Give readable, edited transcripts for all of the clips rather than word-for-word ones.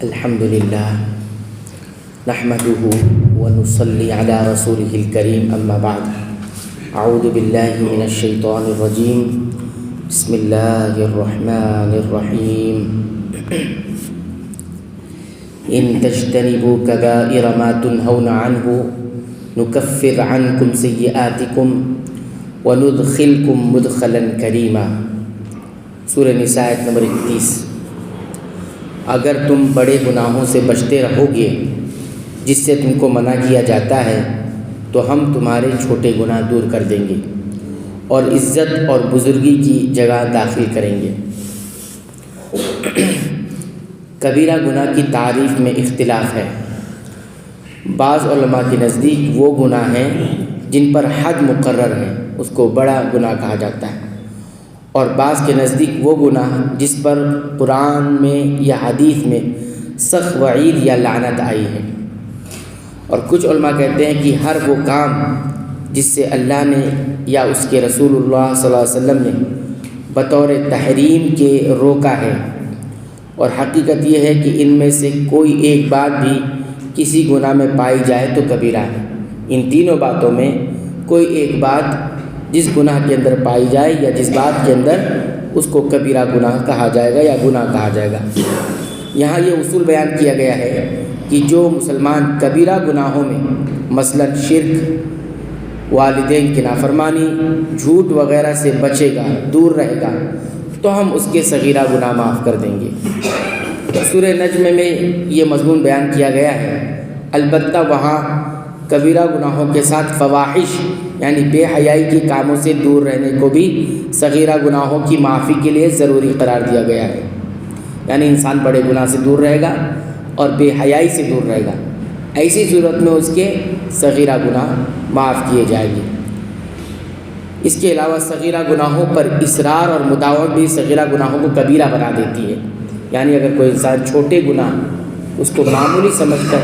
الحمدللہ نحمده ونصلی علی رسولہ الکریم اما بعد اعوذ باللہ من الشیطان الرجیم بسم اللہ الرحمن الرحیم ان تجتنبوا کبائر ما تنہون عنہ نکفر عنکم سیئاتکم وندخلکم مدخلا کریما۔ سورہ نساء آیت نمبر 31۔ اگر تم بڑے گناہوں سے بچتے رہو گے جس سے تم کو منع کیا جاتا ہے تو ہم تمہارے چھوٹے گناہ دور کر دیں گے اور عزت اور بزرگی کی جگہ داخل کریں گے۔ کبیرہ گناہ کی تعریف میں اختلاف ہے۔ بعض علماء کے نزدیک وہ گناہ ہیں جن پر حد مقرر ہے، اس کو بڑا گناہ کہا جاتا ہے، اور بعض کے نزدیک وہ گناہ جس پر قرآن میں یا حدیث میں سخت وعید یا لعنت آئی ہے۔ اور کچھ علماء کہتے ہیں کہ ہر وہ کام جس سے اللہ نے یا اس کے رسول اللہ صلی اللہ علیہ وسلم نے بطور تحریم کے روکا ہے، اور حقیقت یہ ہے کہ ان میں سے کوئی ایک بات بھی کسی گناہ میں پائی جائے تو کبیرہ ہے۔ ان تینوں باتوں میں کوئی ایک بات جس گناہ کے اندر پائی جائے یا جس بات کے اندر اس کو کبیرہ گناہ کہا جائے گا یا گناہ کہا جائے گا۔ یہاں یہ اصول بیان کیا گیا ہے کہ جو مسلمان کبیرہ گناہوں میں مثلا شرک، والدین کی نافرمانی، جھوٹ وغیرہ سے بچے گا، دور رہے گا، تو ہم اس کے صغیرہ گناہ معاف کر دیں گے۔ سورہ نجم میں یہ مضمون بیان کیا گیا ہے، البتہ وہاں کبیرہ گناہوں کے ساتھ فواحش یعنی بے حیائی کے کاموں سے دور رہنے کو بھی صغیرہ گناہوں کی معافی کے لیے ضروری قرار دیا گیا ہے۔ یعنی انسان بڑے گناہ سے دور رہے گا اور بے حیائی سے دور رہے گا، ایسی صورت میں اس کے صغیرہ گناہ معاف کیے جائیں گے۔ اس کے علاوہ صغیرہ گناہوں پر اصرار اور مداومت بھی صغیرہ گناہوں کو کبیرہ بنا دیتی ہے۔ یعنی اگر کوئی انسان چھوٹے گناہ اس کو معمولی سمجھ کر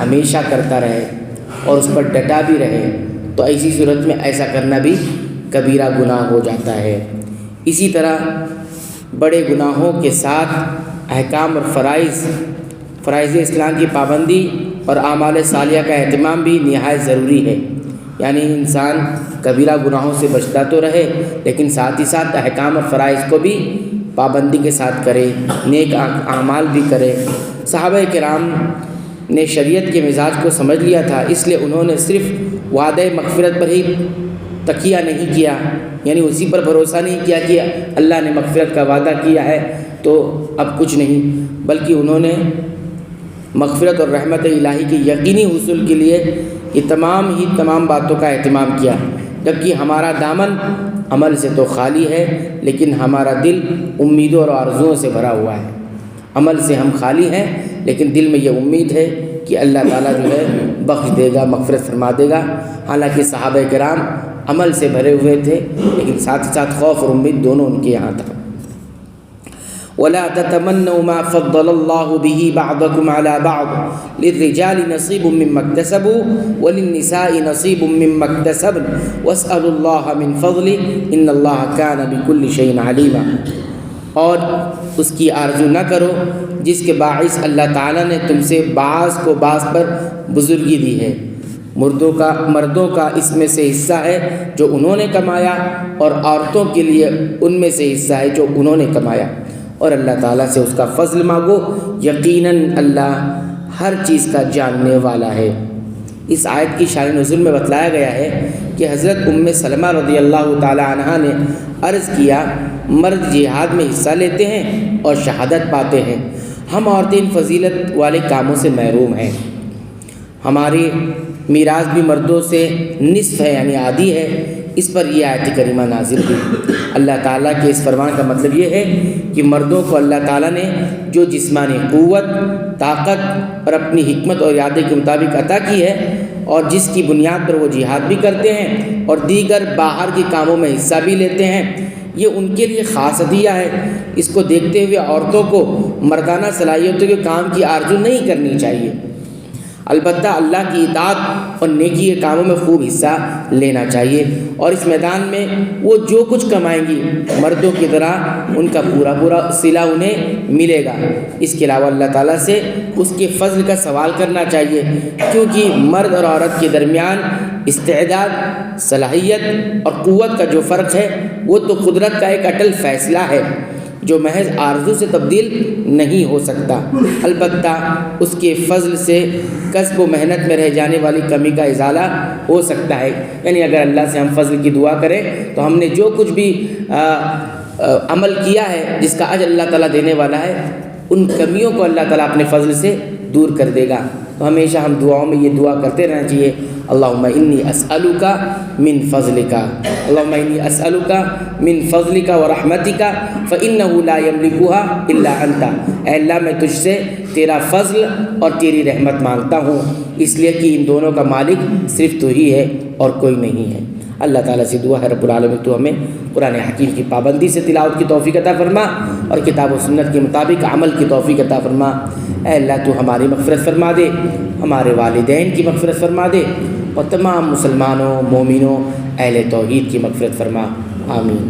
ہمیشہ کرتا رہے اور اس پر ڈٹا بھی رہے تو ایسی صورت میں ایسا کرنا بھی کبیرہ گناہ ہو جاتا ہے۔ اسی طرح بڑے گناہوں کے ساتھ احکام اور فرائض اسلام کی پابندی اور اعمال صالحہ کا اہتمام بھی نہایت ضروری ہے۔ یعنی انسان کبیرہ گناہوں سے بچتا تو رہے لیکن ساتھ ہی ساتھ احکام اور فرائض کو بھی پابندی کے ساتھ کرے، نیک اعمال بھی کرے۔ صحابہ کرام نے شریعت کے مزاج کو سمجھ لیا تھا، اس لیے انہوں نے صرف وعدہ مغفرت پر ہی تکیہ نہیں کیا، یعنی اسی پر بھروسہ نہیں کیا کہ اللہ نے مغفرت کا وعدہ کیا ہے تو اب کچھ نہیں، بلکہ انہوں نے مغفرت اور رحمت الہی کے یقینی حصول کے لیے یہ تمام باتوں کا اہتمام کیا۔ جبکہ ہمارا دامن عمل سے تو خالی ہے لیکن ہمارا دل امیدوں اور آرزوؤں سے بھرا ہوا ہے۔ عمل سے ہم خالی ہیں لیکن دل میں یہ امید ہے کہ اللہ تعالیٰ جو ہے بخش دے گا، مغفرت فرما دے گا۔ حالانکہ صحابہ کرام عمل سے بھرے ہوئے تھے لیکن ساتھ ہی ساتھ خوف اور امید دونوں ان کے یہاں تھا۔ وَلَا تَتَمَنَّوْا مَا فَضَّلَ اللَّهُ بِهِ بَعْضَكُمْ عَلَى بَعْضٍ لِلرِّجَالِ نَصِيبٌ مِّمَّا اكْتَسَبُوا وَلِلنِّسَاءِ نَصِيبٌ مِّمَّا اكْتَسَبْنَ وَاسْأَلُوا اللَّهَ مِن فَضْلِهِ إِنَّ اللَّهَ كَانَ بِكُلِّ شَيْءٍ عَلِيمًا۔ اور اس کی آرزو نہ کرو جس کے باعث اللہ تعالیٰ نے تم سے بعض کو بعض پر بزرگی دی ہے۔ مردوں کا اس میں سے حصہ ہے جو انہوں نے کمایا اور عورتوں کے لیے ان میں سے حصہ ہے جو انہوں نے کمایا، اور اللہ تعالیٰ سے اس کا فضل مانگو، یقیناً اللہ ہر چیز کا جاننے والا ہے۔ اس آیت کی شان نزول میں بتلایا گیا ہے کہ حضرت سلمہ رضی اللہ تعالی عنہ نے عرض کیا، مرد جہاد میں حصہ لیتے ہیں اور شہادت پاتے ہیں، ہم عورتیں ان فضیلت والے کاموں سے محروم ہیں۔ ہماری میراث بھی مردوں سے نصف ہے یعنی آدھی ہے۔ اس پر یہ آیت کریمہ نازل ہوئی۔ اللہ تعالیٰ کے اس فرمان کا مطلب یہ ہے کہ مردوں کو اللہ تعالیٰ نے جو جسمانی قوت، طاقت اور اپنی حکمت اور ارادے کے مطابق عطا کی ہے اور جس کی بنیاد پر وہ جہاد بھی کرتے ہیں اور دیگر باہر کے کاموں میں حصہ بھی لیتے ہیں، یہ ان کے لیے خاص عطیہ ہے۔ اس کو دیکھتے ہوئے عورتوں کو مردانہ صلاحیتوں کے کام کی آرزو نہیں کرنی چاہیے۔ البتہ اللہ کی اطاعت اور نیکی کے کاموں میں خوب حصہ لینا چاہیے، اور اس میدان میں وہ جو کچھ کمائیں گی مردوں کی طرح ان کا پورا صلہ انہیں ملے گا۔ اس کے علاوہ اللہ تعالیٰ سے اس کے فضل کا سوال کرنا چاہیے، کیونکہ مرد اور عورت کے درمیان استعداد، صلاحیت اور قوت کا جو فرق ہے وہ تو قدرت کا ایک اٹل فیصلہ ہے جو محض آرزو سے تبدیل نہیں ہو سکتا، البتہ اس کے فضل سے کسب و محنت میں رہ جانے والی کمی کا ازالہ ہو سکتا ہے۔ یعنی اگر اللہ سے ہم فضل کی دعا کریں تو ہم نے جو کچھ بھی عمل کیا ہے جس کا اجر اللہ تعالیٰ دینے والا ہے، ان کمیوں کو اللہ تعالیٰ اپنے فضل سے دور کر دے گا۔ تو ہمیشہ ہم دعاؤں میں یہ دعا کرتے رہنا چاہیے، اللہم انی اسألک من فضلک، اللہم انی اسألک من فضلک ورحمتک فإنہ لا یملکها الا انت۔ اے اللہ میں تجھ سے تیرا فضل اور تیری رحمت مانگتا ہوں، اس لیے کہ ان دونوں کا مالک صرف تو ہی ہے اور کوئی نہیں ہے۔ اللہ تعالیٰ سے دعا ہے رب العالمین تو ہمیں قرآن حکیم کی پابندی سے تلاوت کی توفیق عطا فرما اور کتاب و سنت کے مطابق عمل کی توفیق عطا فرما۔ اے اللہ تو ہماری مغفرت فرما دے، ہمارے والدین کی مغفرت فرما دے اور تمام مسلمانوں، مومنوں، اہل توحید کی مغفرت فرما، آمین۔